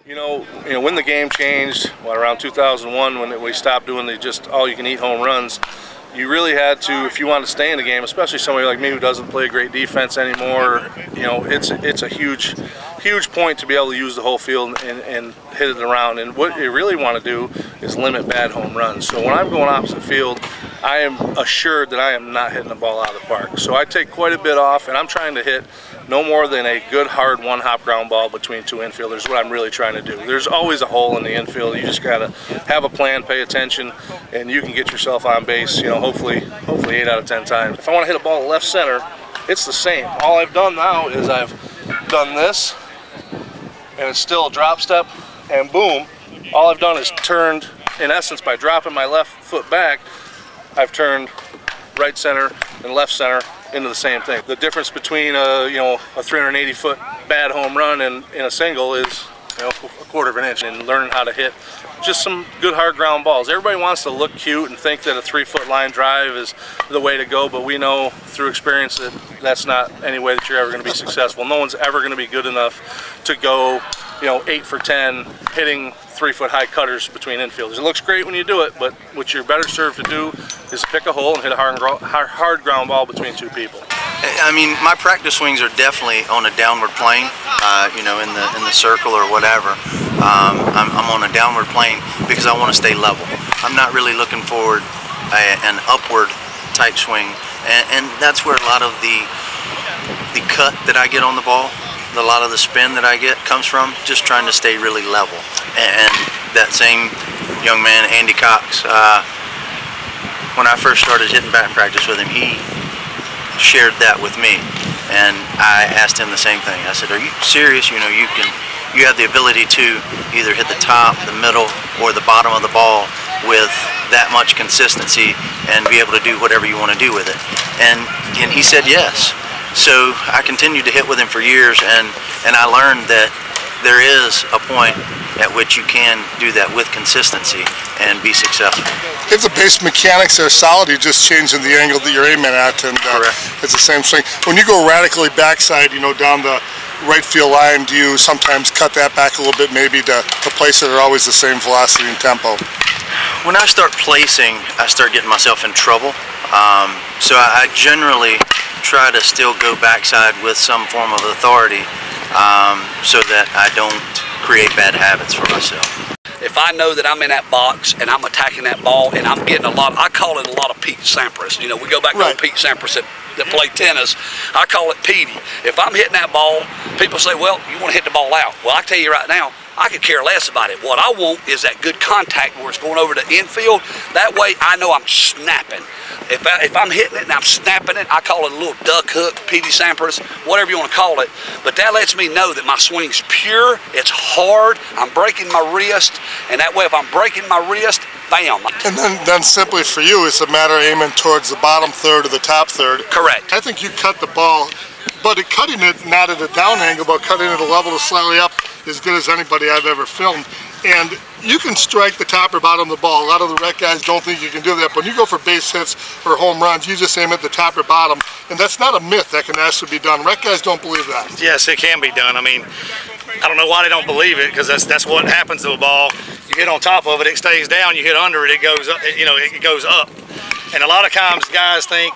When the game changed, around 2001, when we stopped doing the just all-you-can-eat home runs, you really had to, if you wanted to stay in the game, especially somebody like me who doesn't play great defense anymore. It's a huge point to be able to use the whole field and hit it around. And what you really want to do is limit bad home runs. So when I'm going opposite field, I am assured that I am not hitting the ball out of the park. So I take quite a bit off, and I'm trying to hit no more than a good hard one-hop ground ball between two infielders. What I'm really trying to do. There's always a hole in the infield. You just gotta have a plan, pay attention, and you can get yourself on base. Hopefully 8 out of 10 times. If I want to hit a ball to left center, it's the same. All I've done now is I've done this, and it's still a drop step, and boom. All I've done is turned, in essence, by dropping my left foot back, I've turned right center and left center into the same thing. The difference between a 380-foot bad home run and in a single is a quarter of an inch. And learning how to hit just some good hard ground balls. Everybody wants to look cute and think that a 3-foot line drive is the way to go, but we know through experience that that's not any way that you're ever going to be successful. No one's ever going to be good enough to go 8 for 10 hitting 3-foot high cutters between infielders. It looks great when you do it, but what you're better served to do is pick a hole and hit a hard ground ball between two people. I mean, my practice swings are definitely on a downward plane, in the circle or whatever. I'm on a downward plane because I want to stay level. I'm not really looking for an upward type swing, and that's where a lot of the cut that I get on the ball, a lot of the spin that I get comes from, just trying to stay really level. And that same young man, Andy Cox, when I first started hitting batting practice with him, he shared that with me, and I asked him the same thing. I said, "Are you serious? You have the ability to either hit the top, the middle, or the bottom of the ball with that much consistency and be able to do whatever you want to do with it?" And he said yes. So I continued to hit with him for years, and I learned that there is a point at which you can do that with consistency and be successful. If the base mechanics are solid, you're just changing the angle that you're aiming at, and it's the same swing. When you go radically backside, down the right field line, do you sometimes cut that back a little bit, maybe to place it, or always the same velocity and tempo? When I start placing, I start getting myself in trouble. So I generally try to still go backside with some form of authority, so that I don't create bad habits for myself. If I know that I'm in that box and I'm attacking that ball and I'm getting I call it a lot of Pete Sampras. We go back to Pete Sampras that played tennis. I call it Petey. If I'm hitting that ball, people say, well, you want to hit the ball out. Well, I tell you right now, I could care less about it. What I want is that good contact where it's going over the infield. That way I know I'm snapping. If I'm hitting it and I'm snapping it, I call it a little duck hook, Petey Sampras, whatever you want to call it. But that lets me know that my swing's pure, it's hard, I'm breaking my wrist, and that way if I'm breaking my wrist, bam. And then simply for you, it's a matter of aiming towards the bottom third or the top third. Correct. I think you cut the ball, but cutting it not at a down angle, but cutting it a level to slightly up, as good as anybody I've ever filmed. And you can strike the top or bottom of the ball. A lot of the rec guys don't think you can do that. But when you go for base hits or home runs, you just aim at the top or bottom. And that's not a myth. That can actually be done. Rec guys don't believe that. Yes, it can be done. I mean, I don't know why they don't believe it, because that's what happens to the ball. You hit on top of it, it stays down. You hit under it, it goes up. It goes up. And a lot of times guys think,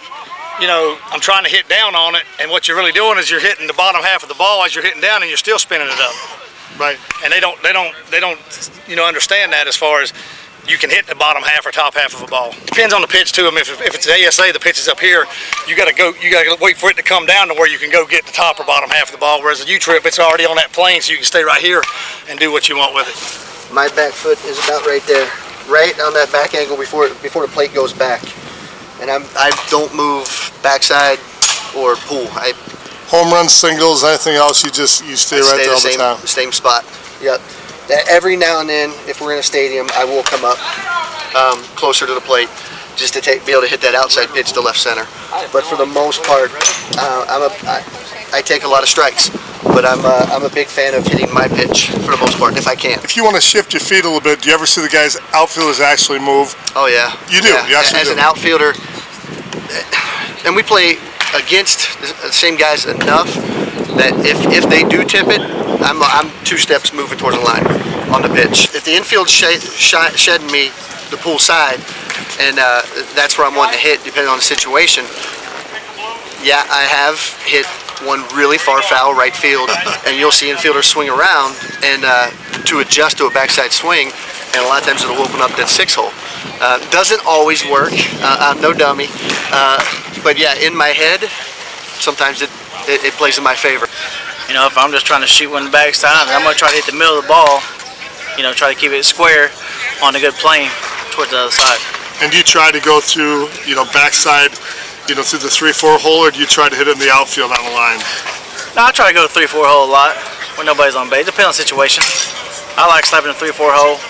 I'm trying to hit down on it, and what you're really doing is you're hitting the bottom half of the ball as you're hitting down, and you're still spinning it up. Right. And they don't understand that, as far as you can hit the bottom half or top half of a ball. Depends on the pitch too. I mean, if it's ASA, the pitch is up here, you gotta wait for it to come down to where you can go get the top or bottom half of the ball. Whereas a U-trip, it's already on that plane, so you can stay right here and do what you want with it. My back foot is about right there, right on that back angle before the plate goes back. And I don't move backside or pull. Home runs, singles, anything else, you stay right there all the time. Same spot. Yep. Every now and then, if we're in a stadium, I will come up closer to the plate, just to be able to hit that outside pitch to left center. But for the most part, I take a lot of strikes. But I'm a big fan of hitting my pitch for the most part, if I can. If you want to shift your feet a little bit, do you ever see the guys, outfielders, actually move? Oh yeah. You do? Yeah. Yes, you do. As an outfielder, and we play against the same guys enough that if they do tip it, I'm 2 steps moving towards the line on the pitch. If the infield's shedding me the pool side, and that's where I'm wanting to hit, depending on the situation. Yeah, I have hit one really far foul right field, and you'll see infielders swing around and to adjust to a backside swing, and a lot of times it'll open up that 6-hole. Doesn't always work. I'm no dummy, but yeah, in my head, sometimes it plays in my favor. You know, if I'm just trying to shoot one backside, I'm going to try to hit the middle of the ball. You know, try to keep it square on a good plane towards the other side. And do you try to go through, backside, through the 3-4 hole, or do you try to hit it in the outfield on the line? No, I try to go to 3-4 hole a lot when nobody's on base. Depends on the situation. I like slapping a 3-4 hole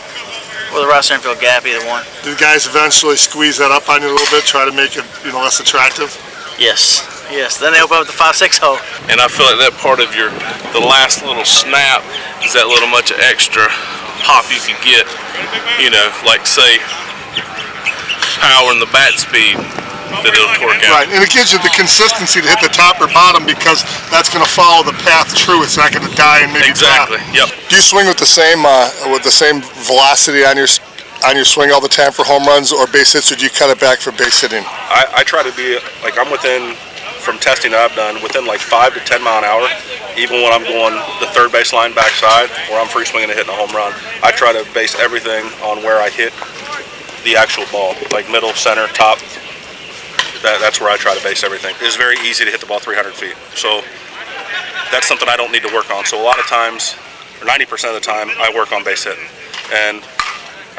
or the right center field gap, either one. Do the guys eventually squeeze that up on you a little bit, try to make it, less attractive? Yes. Then they open up the 5-6 hole. And I feel like that part of the last little snap is that little much extra pop you could get, like say power and the bat speed that it'll torque out. Right, and it gives you the consistency to hit the top or bottom, because that's going to follow the path true. It's not going to die and maybe exactly. drop. Yep. Do you swing with the same velocity on your swing all the time for home runs or base hits, or do you cut it back for base hitting? I try to be like, I'm within, from testing that I've done, within like 5 to 10 mile an hour, even when I'm going the third base line backside, or I'm free swinging and hitting a home run. I try to base everything on where I hit the actual ball, like middle, center, top. That's where I try to base everything. It's very easy to hit the ball 300 feet. So that's something I don't need to work on. So a lot of times, or 90% of the time, I work on base hitting. And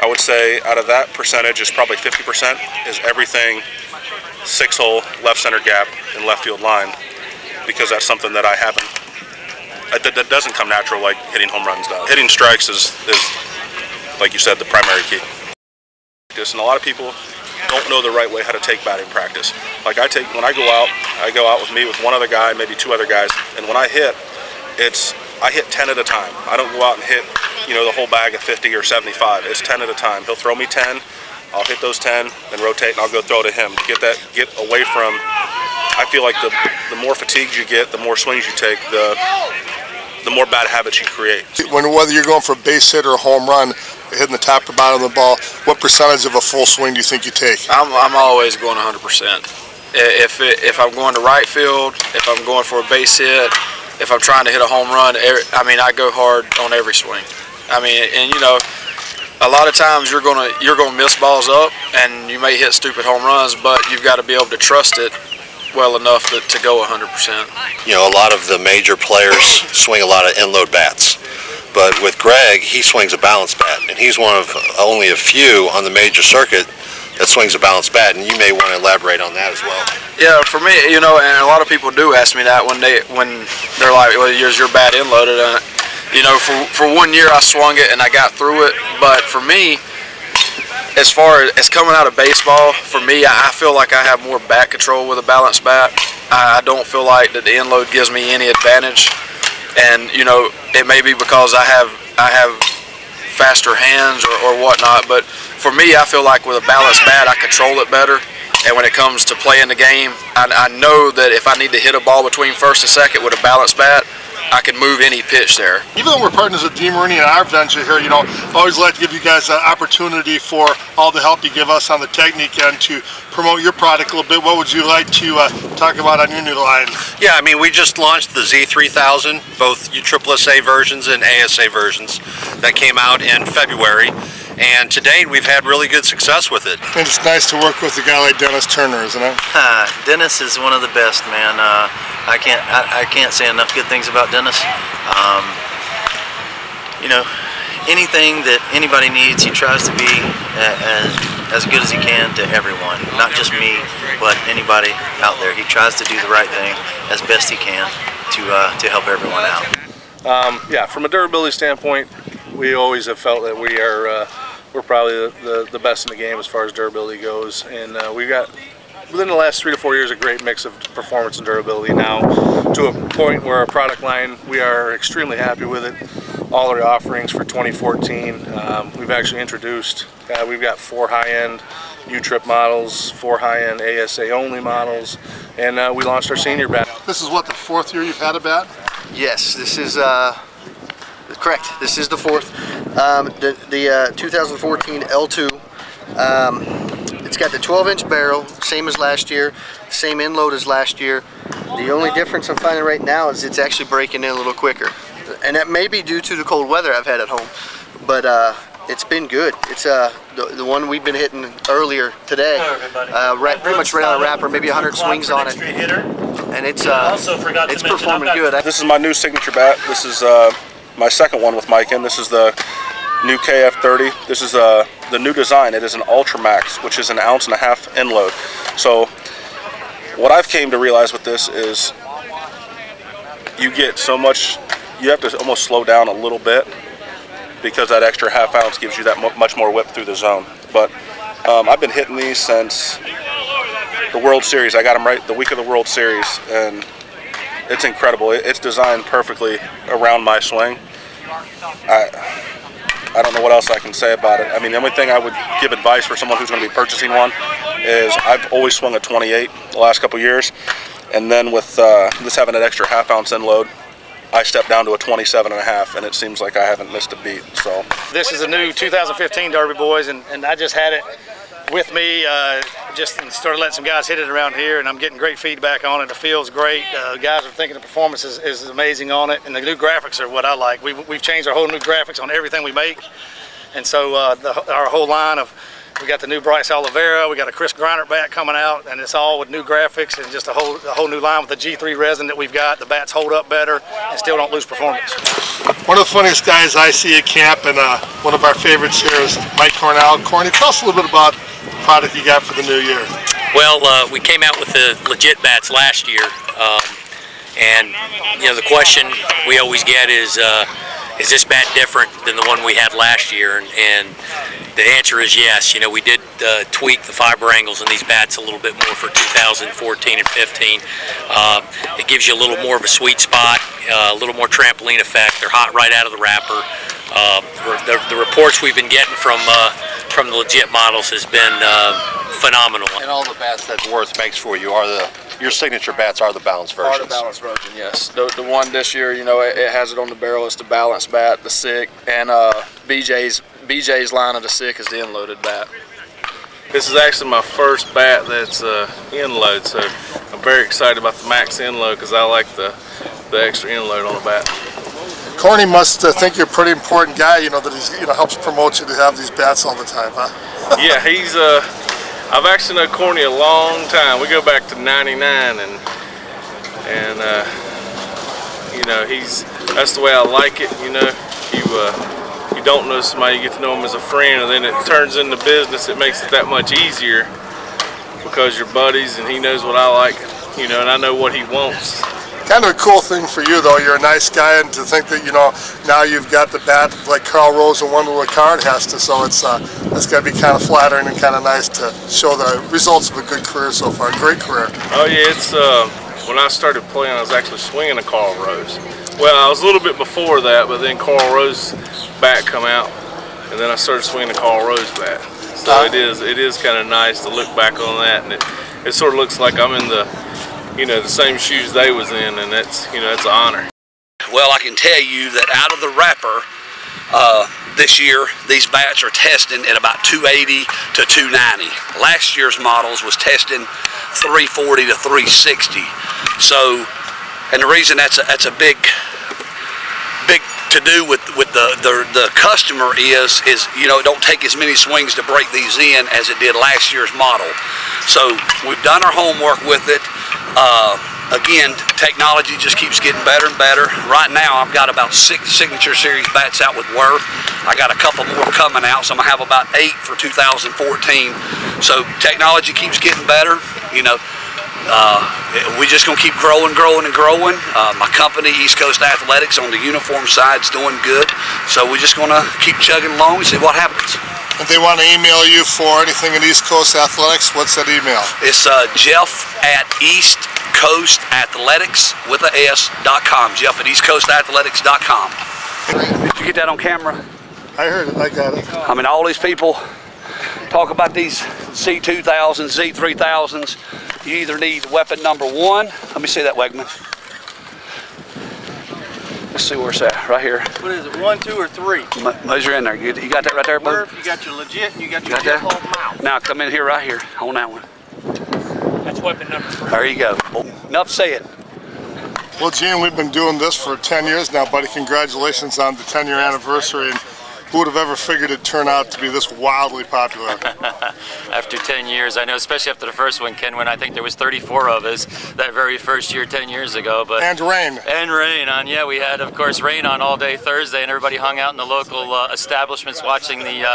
I would say out of that percentage is probably 50% is everything 6-hole, left center gap, and left field line, because that's something that I haven't, that doesn't come natural like hitting home runs does. Hitting strikes is, like you said, the primary key. And a lot of people don't know the right way how to take batting practice. Like when I go out with one other guy, maybe 2 other guys, and when I hit, I hit 10 at a time. I don't go out and hit, the whole bag of 50 or 75. It's 10 at a time. He'll throw me 10, I'll hit those 10, then rotate, and I'll go throw to him to get away from. I feel like the more fatigued you get, the more swings you take, the more bad habits you create. Whether you're going for a base hit or a home run, hitting the top or bottom of the ball, what percentage of a full swing do you think you take? I'm always going 100%. If I'm going to right field, if I'm going for a base hit, if I'm trying to hit a home run, I go hard on every swing. And a lot of times you're gonna miss balls up, and you may hit stupid home runs, but you've got to be able to trust it well enough to go 100%. A lot of the major players swing a lot of end-load bats. But with Greg, he swings a balanced bat, and he's one of only a few on the major circuit that swings a balanced bat, and you may want to elaborate on that as well. Yeah, for me, and a lot of people do ask me that when they're like, well, is your bat end-loaded? For 1 year I swung it and I got through it, but for me, as far as coming out of baseball, for me, I feel like I have more bat control with a balanced bat. I don't feel like that the end load gives me any advantage, and it may be because I have faster hands or whatnot, but for me, I feel like with a balanced bat, I control it better. And when it comes to playing the game, I know that if I need to hit a ball between first and second with a balanced bat, I can move any pitch there. Even though we're partners with DeMarini in our venture here, I always like to give you guys an opportunity for all the help you give us on the technique end to promote your product a little bit. What would you like to talk about on your new line? Yeah, we just launched the Z3000, both USSSA versions and ASA versions, that came out in February. And to date, we've had really good success with it. And it's nice to work with a guy like Dennis Turner, isn't it? Dennis is one of the best, man. I can't say enough good things about Dennis. Anything that anybody needs, he tries to be as good as he can to everyone. Not just me, but anybody out there. He tries to do the right thing as best he can to help everyone out. Yeah, from a durability standpoint, we always have felt that we're probably the best in the game as far as durability goes, and we've got, within the last 3 to 4 years, a great mix of performance and durability now, to a point where our product line, we are extremely happy with it. All our offerings for 2014, we've actually introduced, we've got 4 high-end U-Trip models, 4 high-end ASA only models, and we launched our senior bat. This is what, the 4th year you've had a bat? Yes, this is correct. This is the fourth. The 2014 L2. It's got the 12-inch barrel, same as last year, same end load as last year. The only difference I'm finding right now is it's actually breaking in a little quicker. And that may be due to the cold weather I've had at home, but it's been good. It's the one we've been hitting earlier today, pretty much right on a wrapper, maybe 100 swings on it, and it's performing good. This is my new signature bat. This is my second one with Mike in. This is the new KF30. This is the new design. It is an Ultra Max, which is an 1.5 ounce end load. So what I've came to realize with this is you get so much, you have to almost slow down a little bit because that extra 1/2 ounce gives you that much more whip through the zone. But I've been hitting these since the World Series. I got them right the week of the World Series, and it's incredible. It's designed perfectly around my swing. I don't know what else I can say about it. I mean, the only thing I would give advice for someone who's going to be purchasing one is I've always swung a 28 the last couple years, and then with this having an extra 1/2 ounce end load, I stepped down to a 27.5, and it seems like I haven't missed a beat. So this is a new 2015 Derby, boys, and I just had it with me, just started letting some guys hit it around here, and I'm getting great feedback on it. It feels great. Guys are thinking the performance is amazing on it, and the new graphics are what I like. We've changed our whole new graphics on everything we make, and so our whole line of, we got the new Bryce Oliveira, we got a Chris Greinert bat coming out, and it's all with new graphics and just a whole new line with the G3 resin that we've got. The bats hold up better and still don't lose performance. One of the funniest guys I see at camp, and one of our favorites here is Mike Cornell. Corny, tell us a little bit about the product you got for the new year. Well, we came out with the legit bats last year, and you know, the question we always get is this bat different than the one we had last year? And the answer is yes. You know, we did tweak the fiber angles in these bats a little bit more for 2014 and 15. It gives you a little more of a sweet spot, a little more trampoline effect. They're hot right out of the wrapper. The reports we've been getting from the legit models has been phenomenal. And all the bats that Worth makes for you are your signature bats are the balanced versions. Are the balanced version, yes. The one this year, you know, it has it on the barrel. It's the balanced bat, the sick, and BJ's line of the sick is the end-loaded bat. This is actually my first bat that's end load, so I'm very excited about the Max end load because I like the extra end load on the bat. Corny must think you're a pretty important guy, you know, that he's, you know, helps promote you to have these bats all the time, huh? Yeah, he's I've actually known Corny a long time. We go back to '99, and you know, that's the way I like it. You know, you don't know somebody, you get to know him as a friend, and then it turns into business. It makes it that much easier because you're buddies, and he knows what I like, you know, and I know what he wants. Kind of a cool thing for you, though. You're a nice guy, and to think that, you know, now you've got the bat like Carl Rose and Wendell Ricard has to, so it's got to be kind of flattering and kind of nice to show the results of a good career so far. Great career. Oh yeah, it's when I started playing, I was actually swinging a Carl Rose. Well, I was a little bit before that, but then Carl Rose bat come out, and then I started swinging the Carl Rose bat. So it is kind of nice to look back on that, and it sort of looks like I'm in the, you know, the same shoes they was in, and that's, you know, it's an honor. Well, I can tell you that out of the wrapper this year, these bats are testing at about 280 to 290. Last year's models was testing 340 to 360. So, and the reason that's a big to do with the customer is you know, it don't take as many swings to break these in as it did last year's model. So we've done our homework with it. Again, technology just keeps getting better and better. Right now, I've got about 6 Signature Series bats out with Worth. I got a couple more coming out, so I'm gonna have about 8 for 2014. So technology keeps getting better. You know, we're just gonna keep growing. My company, East Coast Athletics, on the uniform side, is doing good. So we're just gonna keep chugging along and see what happens. If they want to email you for anything in East Coast Athletics, what's that email? It's Jeff@EastCoastAthletics.com. Jeff at EastCoastAthletics.com. Did you get that on camera? I heard it. I got it. I mean, all these people talk about these Z2000s, Z3000s. You either need weapon number 1. Let me see that, Wegman. Let's see where's that. Right here. What is it, 1, 2, or 3? Measure in there. You got that right there, bud? You got your legit and you got your got that? whole mouth. Now come in here right here on that one. That's weapon number 3. There you go. Enough said. Well, Gene, we've been doing this for 10 years now, buddy. Congratulations on the 10-year anniversary. And who would have ever figured it'd turn out to be this wildly popular? After 10 years, I know, especially after the first one, Ken, when I think there was 34 of us that very first year 10 years ago. But and rain. And rain on, yeah, we had, of course, rain on all day Thursday, and everybody hung out in the local establishments watching the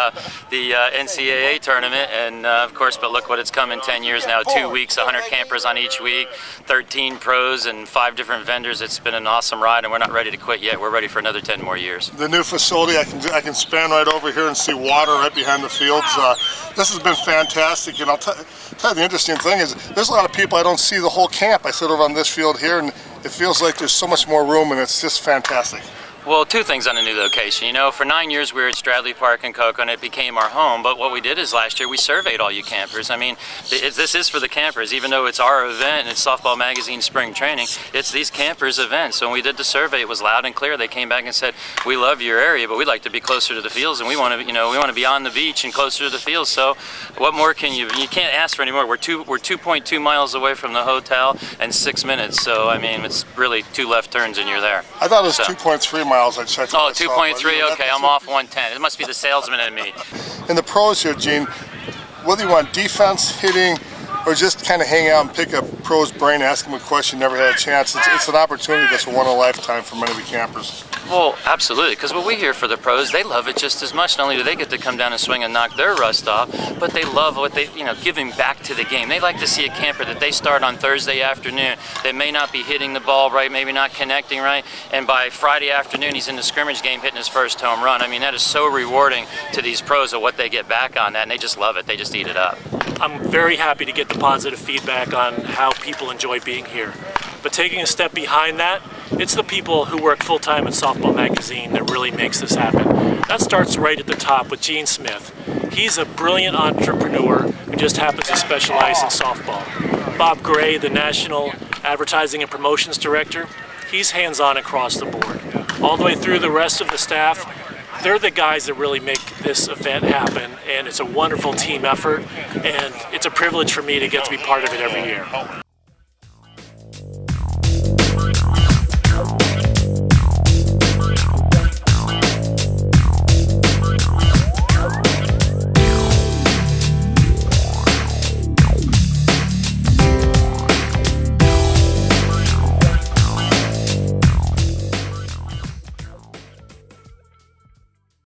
NCAA tournament. And, of course, but look what it's come in 10 years now. 2 weeks, 100 campers on each week, 13 pros, and 5 different vendors. It's been an awesome ride, and we're not ready to quit yet. We're ready for another 10 more years. The new facility, I can span right over here and see water right behind the fields. This has been fantastic, and I'll tell you the interesting thing is there's a lot of people I don't see the whole camp. I sit over on this field here and it feels like there's so much more room, and it's just fantastic. Well, 2 things on the new location. You know, for 9 years we were at Stradley Park in Cocoa, it became our home, but what we did is last year we surveyed all you campers. I mean, this is for the campers, even though it's our event and it's Softball Magazine Spring Training, it's these campers' events. So when we did the survey, it was loud and clear. They came back and said, we love your area, but we'd like to be closer to the fields, and we want to, you know, we want to be on the beach and closer to the fields. So what more can you can't ask for any more. We're 2.2 miles away from the hotel and 6 minutes. So, I mean, it's really 2 left turns and you're there. I thought it was 2.3 miles. I checked. Oh, 2.3, okay, I'm off 110. It must be the salesman in me. And the pros here, Gene, whether you want defense, hitting, or just kind of hang out and pick a pro's brain, ask them a question you never had a chance, it's an opportunity that's a one-in-a-lifetime for many of the campers. Well, absolutely, because what we hear for the pros, they love it just as much. Not only do they get to come down and swing and knock their rust off, but they love what they, giving back to the game. They like to see a camper that they start on Thursday afternoon that may not be hitting the ball right, maybe not connecting right, and by Friday afternoon he's in the scrimmage game hitting his first home run. I mean, that is so rewarding to these pros of what they get back on that, and they just love it. They just eat it up. I'm very happy to get the positive feedback on how people enjoy being here. But taking a step behind that, it's the people who work full-time at Softball Magazine that really makes this happen. That starts right at the top with Gene Smith. He's a brilliant entrepreneur who just happens to specialize in softball. Bob Gray, the National Advertising and Promotions Director, he's hands-on across the board. All the way through the rest of the staff, they're the guys that really make this event happen, and it's a wonderful team effort, and it's a privilege for me to get to be part of it every year.